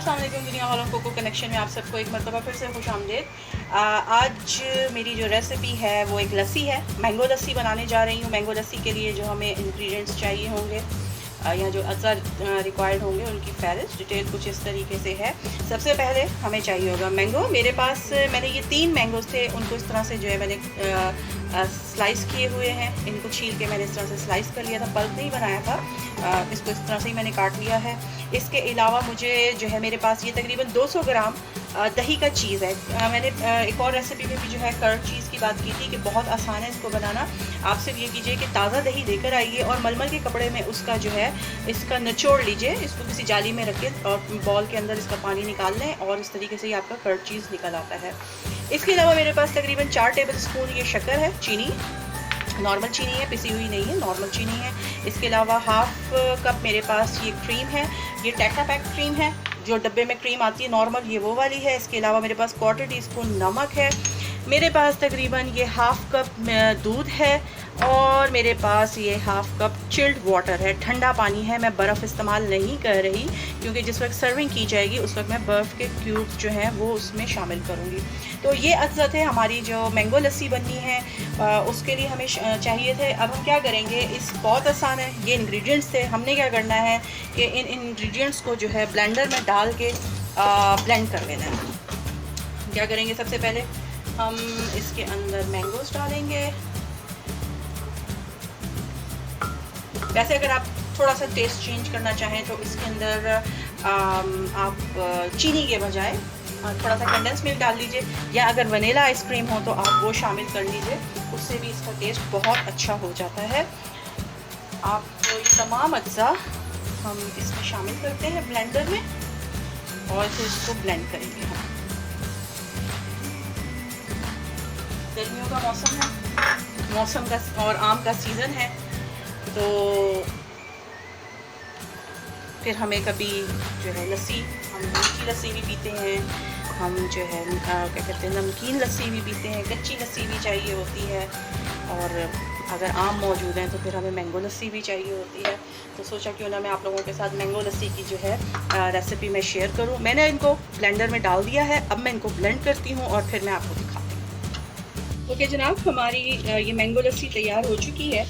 अस्सलाम वालेकुम दुनिया वालों को कनेक्शन में आप सबको एक मरतबा फिर से खुशामदीद। आज मेरी जो रेसिपी है वो एक लस्सी है। मैंगो लस्सी बनाने जा रही हूँ। मैंगो लस्सी के लिए जो हमें इंग्रेडिएंट्स चाहिए होंगे या जो अज्जा रिक्वायर्ड होंगे उनकी फहरिस्त डिटेल कुछ इस तरीके से है। सबसे पहले हमें चाहिए होगा मैंगो। मेरे पास मैंने ये 3 मैंगोज़ थे, उनको इस तरह से जो है मैंने स्लाइस किए हुए हैं। इनको छील के मैंने इस तरह से स्लाइस कर लिया था, पल्प नहीं बनाया था। इसको इस तरह से ही मैंने काट लिया है। इसके अलावा मुझे जो है मेरे पास ये तकरीबन 200 ग्राम दही का चीज़ है। मैंने एक और रेसिपी में भी जो है कर्ड चीज़ की बात की थी कि बहुत आसान है इसको बनाना। आप सिर्फ ये कीजिए कि ताज़ा दही लेकर आइए और मलमल के कपड़े में उसका जो है इसका निचोड़ लीजिए। इसको किसी जाली में रखें और बॉल के अंदर इसका पानी निकाल लें और इस तरीके से ही आपका कर्ड चीज़ निकल आता है। इसके अलावा मेरे पास तकरीबन 4 टेबल स्पून ये शक्कर है, चीनी, नॉर्मल चीनी है, पिसी हुई नहीं है, नॉर्मल चीनी है। इसके अलावा हाफ कप मेरे पास ये क्रीम है, ये टेट्रा पैक क्रीम है, जो डब्बे में क्रीम आती है नॉर्मल, ये वो वाली है। इसके अलावा मेरे पास 1/4 टीस्पून नमक है। मेरे पास तकरीबन ये हाफ कप दूध है और मेरे पास ये हाफ कप चिल्ड वाटर है, ठंडा पानी है। मैं बर्फ़ इस्तेमाल नहीं कर रही क्योंकि जिस वक्त सर्विंग की जाएगी उस वक्त मैं बर्फ़ के क्यूब्स जो हैं वो उसमें शामिल करूँगी। तो ये अज्जा थे हमारी जो मैंगो लस्सी बननी है, उसके लिए हमें चाहिए थे। अब हम क्या करेंगे, इस बहुत आसान है, ये इंग्रेडिएंट्स थे। हमने क्या करना है कि इन इंग्रेडिएंट्स को जो है ब्लेंडर में डाल के ब्लेंड कर लेना है। क्या करेंगे, सबसे पहले हम इसके अंदर मैंगोस डालेंगे। वैसे अगर आप थोड़ा सा टेस्ट चेंज करना चाहें तो इसके अंदर आप चीनी के बजाय थोड़ा सा कंडेंस मिल्क डाल लीजिए, या अगर वनीला आइसक्रीम हो तो आप वो शामिल कर लीजिए, उससे भी इसका टेस्ट बहुत अच्छा हो जाता है। आप तो ये तमाम अज्जा हम इसमें शामिल करते हैं ब्लेंडर में और फिर इसको ब्लेंड करेंगे हम। गर्मियों का मौसम है, मौसम का और आम का सीज़न है, तो फिर हमें कभी जो है लस्सी, हम मीठी लस्सी भी पीते हैं, हम जो है क्या कहते हैं नमकीन लस्सी भी पीते हैं, कच्ची लस्सी भी चाहिए होती है, और अगर आम मौजूद हैं तो फिर हमें मैंगो लस्सी भी चाहिए होती है। तो सोचा क्यों ना मैं आप लोगों के साथ मैंगो लस्सी की जो है रेसिपी मैं शेयर करूं। मैंने इनको ब्लेंडर में डाल दिया है, अब मैं इनको ब्लेंड करती हूँ और फिर मैं आपको दिखाती हूँ। ओके जनाब, हमारी ये मैंगो लस्सी तैयार हो चुकी है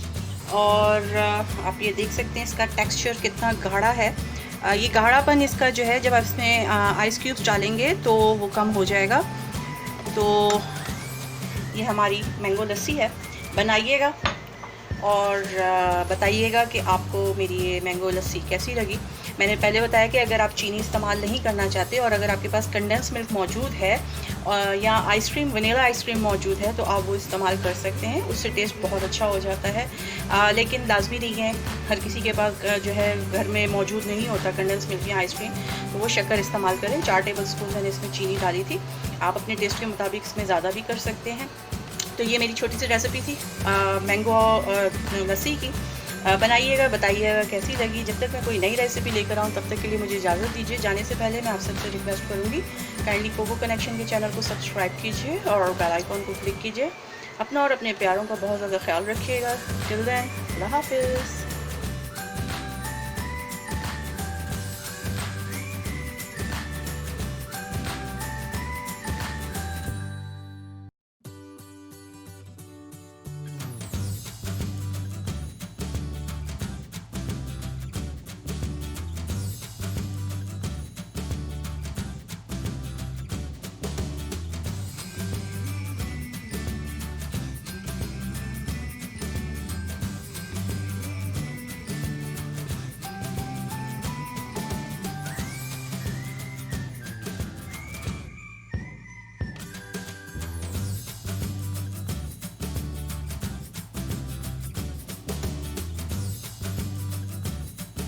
और आप ये देख सकते हैं इसका टेक्सचर कितना गाढ़ा है। ये गाढ़ापन इसका जो है जब आप इसमें आइस क्यूब्स डालेंगे तो वो कम हो जाएगा। तो ये हमारी मैंगो लस्सी है, बनाइएगा और बताइएगा कि आपको मेरी ये मैंगो लस्सी कैसी लगी। मैंने पहले बताया कि अगर आप चीनी इस्तेमाल नहीं करना चाहते और अगर आपके पास कंडेंस मिल्क मौजूद है या आइसक्रीम, वनीला आइसक्रीम मौजूद है तो आप वो इस्तेमाल कर सकते हैं, उससे टेस्ट बहुत अच्छा हो जाता है। लेकिन लाजमी नहीं है, हर किसी के पास जो है घर में मौजूद नहीं होता कंडेंस मिल्क या आइसक्रीम, तो वो शक्कर इस्तेमाल करें। 4 टेबल स्पून मैंने इसमें चीनी डाली थी, आप अपने टेस्ट के मुताबिक इसमें ज़्यादा भी कर सकते हैं। तो ये मेरी छोटी सी रेसिपी थी मैंगो लस्सी की। बनाइएगा, बताइएगा कैसी लगी। जब तक मैं कोई नई रेसिपी लेकर आऊँ तब तक के लिए मुझे इजाज़त दीजिए। जाने से पहले मैं आप सबसे रिक्वेस्ट करूँगी, काइंडली कोको कनेक्शन के चैनल को सब्सक्राइब कीजिए और बेल आइकॉन को क्लिक कीजिए। अपना और अपने प्यारों का बहुत ज़्यादा ख्याल रखिएगा। टिल देन, अल्लाह हाफिज़।